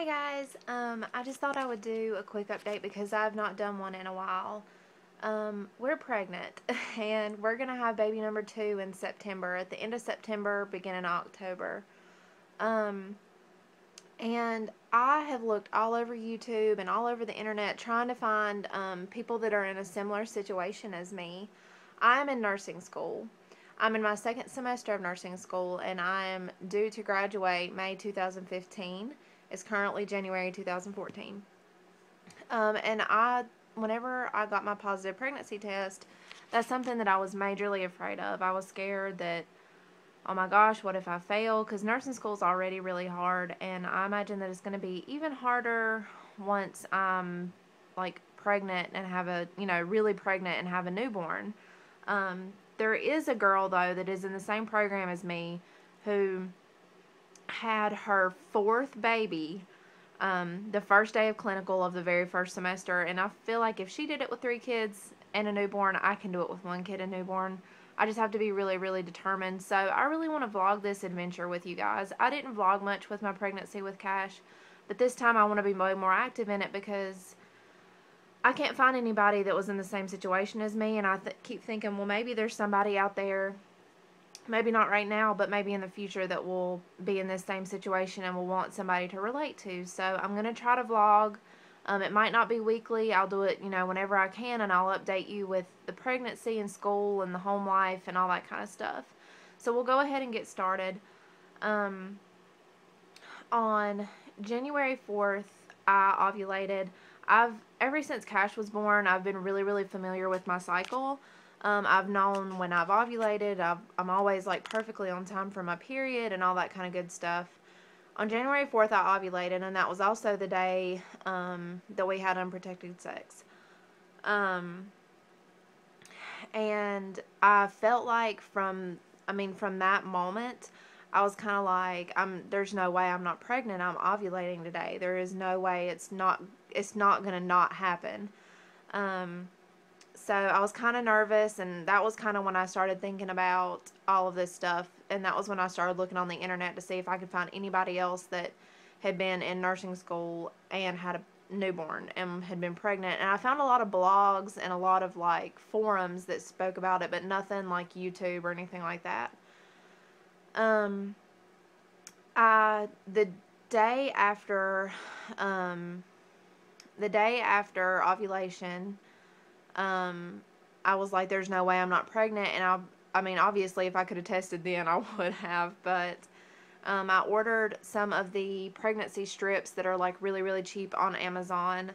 Hey guys, I just thought I would do a quick update because I've not done one in a while. We're pregnant and we're going to have baby number 2 in September, at the end of September, beginning of October. Um, and I have looked all over YouTube and all over the internet trying to find people that are in a similar situation as me. I'm in nursing school. I'm in my second semester of nursing school and I am due to graduate May 2015. It's currently January 2014. Whenever I got my positive pregnancy test, that's something that I was majorly afraid of. I was scared that, oh my gosh, what if I fail? Because nursing school is already really hard, and I imagine that it's going to be even harder once I'm like pregnant and have really pregnant and have a newborn. There is a girl though that is in the same program as me who had her 4th baby the first day of clinical of the very first semester, and I feel like if she did it with 3 kids and a newborn, I can do it with 1 kid and newborn. I just have to be really, really determined. So I really want to vlog this adventure with you guys. I didn't vlog much with my pregnancy with Cash, but this time I want to be way more active in it because I can't find anybody that was in the same situation as me, and I keep thinking, well, maybe there's somebody out there, maybe not right now, but maybe in the future, that will be in this same situation and will want somebody to relate to. So I'm going to try to vlog. It might not be weekly. I'll do it, whenever I can, and I'll update you with the pregnancy and school and the home life and all that kind of stuff. So we'll go ahead and get started. On January 4th, I ovulated. Ever since Cash was born, I've been really, really familiar with my cycle. I've known when I've ovulated. I'm always like perfectly on time for my period and all that kind of good stuff. On January 4th, I ovulated, and that was also the day that we had unprotected sex. And I felt like from that moment, I was kind of like, there's no way I'm not pregnant. I'm ovulating today. There is no way it's not going to not happen. So I was kind of nervous, and that was kind of when I started thinking about all of this stuff, and that was when I started looking on the internet to see if I could find anybody else that had been in nursing school and had a newborn and had been pregnant. And I found a lot of blogs and a lot of like forums that spoke about it, but nothing like YouTube or anything like that. The day after ovulation, I was like, there's no way I'm not pregnant. And obviously if I could have tested then, I would have, but I ordered some of the pregnancy strips that are like really, really cheap on Amazon.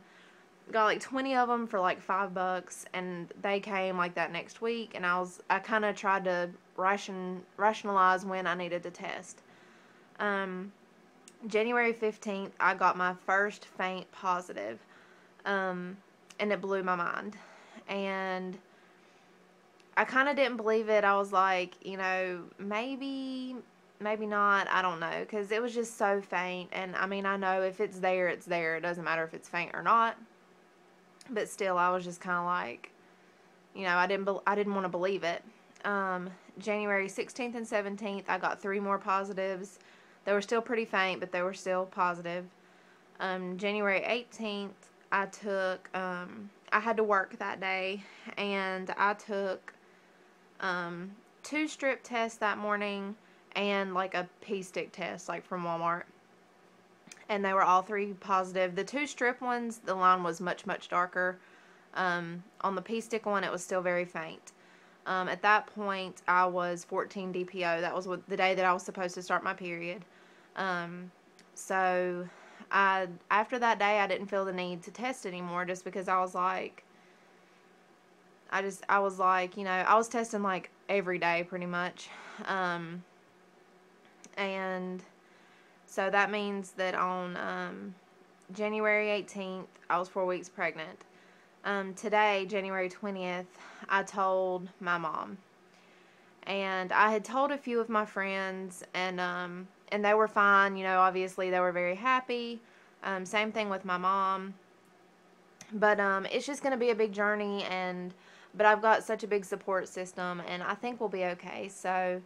Got like 20 of them for like $5, and they came like that next week, and I kind of tried to rationalize when I needed to test. January 15th, I got my first faint positive, and it blew my mind. And I kind of didn't believe it. I was like, maybe not. I don't know, because it was just so faint. And I know if it's there, it's there. It doesn't matter if it's faint or not. But still, I was just kind of like, I didn't want to believe it. January 16th and 17th, I got 3 more positives. They were still pretty faint, but they were still positive. January 18th, I had to work that day, and I took 2 strip tests that morning and like a pee stick test, like from Walmart. And they were all 3 positive. The 2 strip ones, the line was much, much darker. On the pee stick one, it was still very faint. At that point, I was 14 DPO. That was the day that I was supposed to start my period. So after that day, I didn't feel the need to test anymore, just because I was like, I was testing like every day pretty much. And so that means that on January 18th, I was 4 weeks pregnant. Today, January 20th, I told my mom. And I had told a few of my friends, and they were fine. Obviously they were very happy. Same thing with my mom. But it's just going to be a big journey, but I've got such a big support system, and I think we'll be okay. So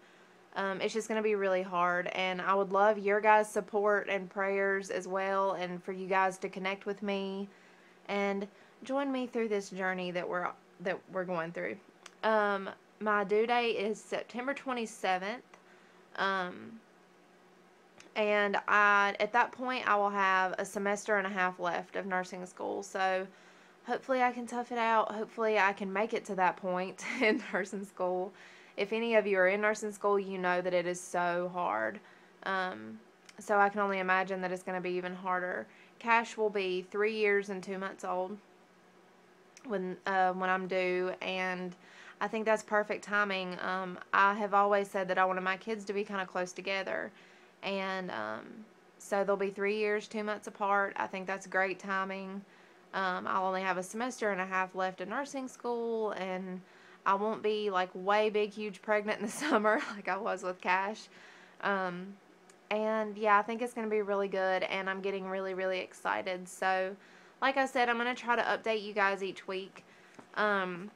It's just going to be really hard, and I would love your guys' support and prayers as well, and for you guys to connect with me and join me through this journey that we're going through. My due date is September 27th. And at that point, I will have a semester and a half left of nursing school. So hopefully I can tough it out. Hopefully I can make it to that point in nursing school. If any of you are in nursing school, you know that it is so hard. So I can only imagine that it's going to be even harder. Cash will be 3 years and 2 months old when I'm due, and I think that's perfect timing. I have always said that I wanted my kids to be kind of close together, and so they'll be 3 years, 2 months apart. I think that's great timing. I'll only have a semester and a half left in nursing school, and I won't be like way big, huge pregnant in the summer like I was with Cash. And yeah, I think it's going to be really good, and I'm getting really, really excited. So, like I said, I'm going to try to update you guys each week. And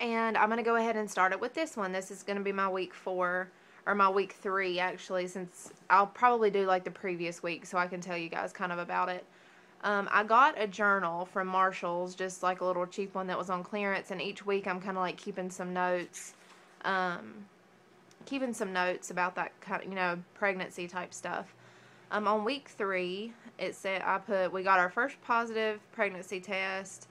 I'm going to go ahead and start it with this one. This is going to be my week 4, or my week 3, actually, since I'll probably do like the previous week so I can tell you guys kind of about it. I got a journal from Marshall's, just like a little cheap one that was on clearance, and each week I'm kind of like keeping some notes about that kind of, pregnancy type stuff. On week 3, it said we got our first positive pregnancy test,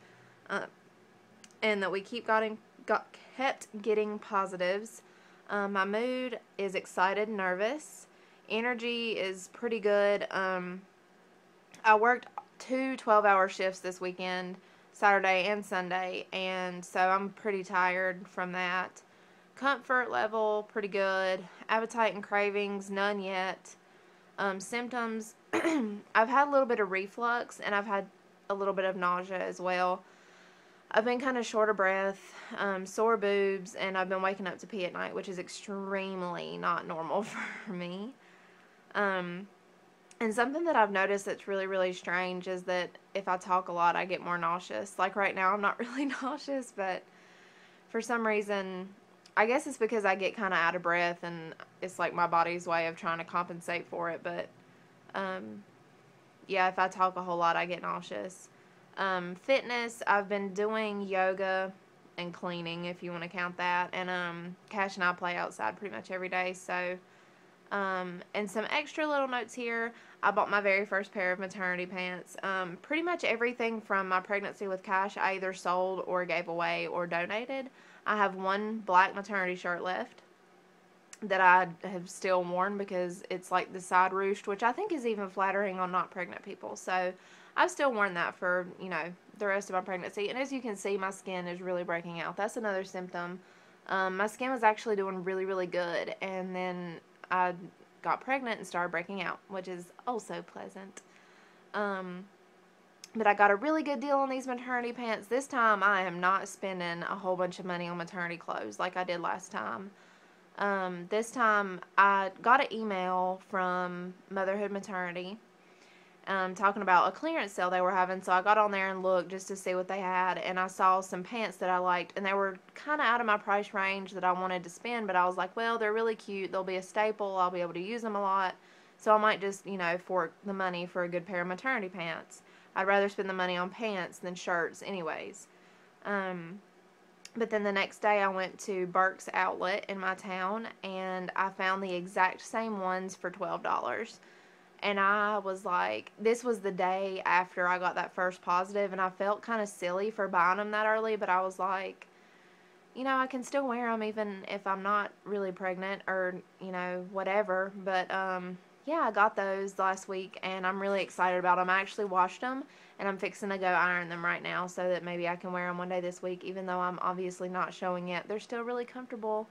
and that we kept getting positives. My mood is excited, nervous. Energy is pretty good. I worked 2 12-hour shifts this weekend, Saturday and Sunday, and so I'm pretty tired from that. Comfort level, pretty good. Appetite and cravings, none yet. Symptoms, I've had a little bit of reflux, and I've had a little bit of nausea as well. I've been kind of short of breath, sore boobs, and I've been waking up to pee at night, which is extremely not normal for me. And something that I've noticed that's really, really strange is that if I talk a lot, I get more nauseous. Like right now, I'm not really nauseous, but for some reason, I guess it's because I get kind of out of breath, and it's like my body's way of trying to compensate for it. But, yeah, if I talk a whole lot, I get nauseous. Fitness, I've been doing yoga and cleaning, if you want to count that. And Cash and I play outside pretty much every day. So, and some extra little notes here. I bought my very first pair of maternity pants. Pretty much everything from my pregnancy with Cash I either sold or gave away or donated. I have one black maternity shirt left that I have still worn because it's like the side ruched, which I think is even flattering on not pregnant people. So I've still worn that for, the rest of my pregnancy. And as you can see, my skin is really breaking out. That's another symptom. My skin was actually doing really, really good. And then I got pregnant and started breaking out, which is also pleasant. But I got a really good deal on these maternity pants. This time I am not spending a whole bunch of money on maternity clothes like I did last time. This time I got an email from Motherhood Maternity talking about a clearance sale they were having. So I got on there and looked just to see what they had, and I saw some pants that I liked, and they were kind of out of my price range that I wanted to spend, but I was like, well, they're really cute. They'll be a staple. I'll be able to use them a lot. So I might just, fork the money for a good pair of maternity pants. I'd rather spend the money on pants than shirts anyways. But then the next day I went to Burke's Outlet in my town, and I found the exact same ones for $12. And I was like, this was the day after I got that first positive, and I felt kind of silly for buying them that early, but I was like, I can still wear them even if I'm not really pregnant or, whatever. But, yeah, I got those last week, and I'm really excited about them. I actually washed them, and I'm fixing to go iron them right now so that maybe I can wear them one day this week, even though I'm obviously not showing yet. They're still really comfortable,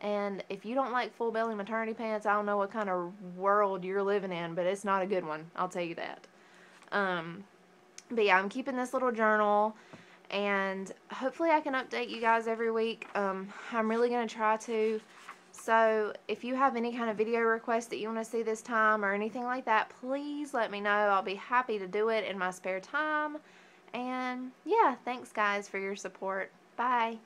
and if you don't like full belly maternity pants, I don't know what kind of world you're living in, but it's not a good one, I'll tell you that. But yeah, I'm keeping this little journal, and hopefully I can update you guys every week. I'm really going to try to. So if you have any kind of video requests that you want to see this time or anything like that, please let me know. I'll be happy to do it in my spare time. And yeah, thanks guys for your support. Bye.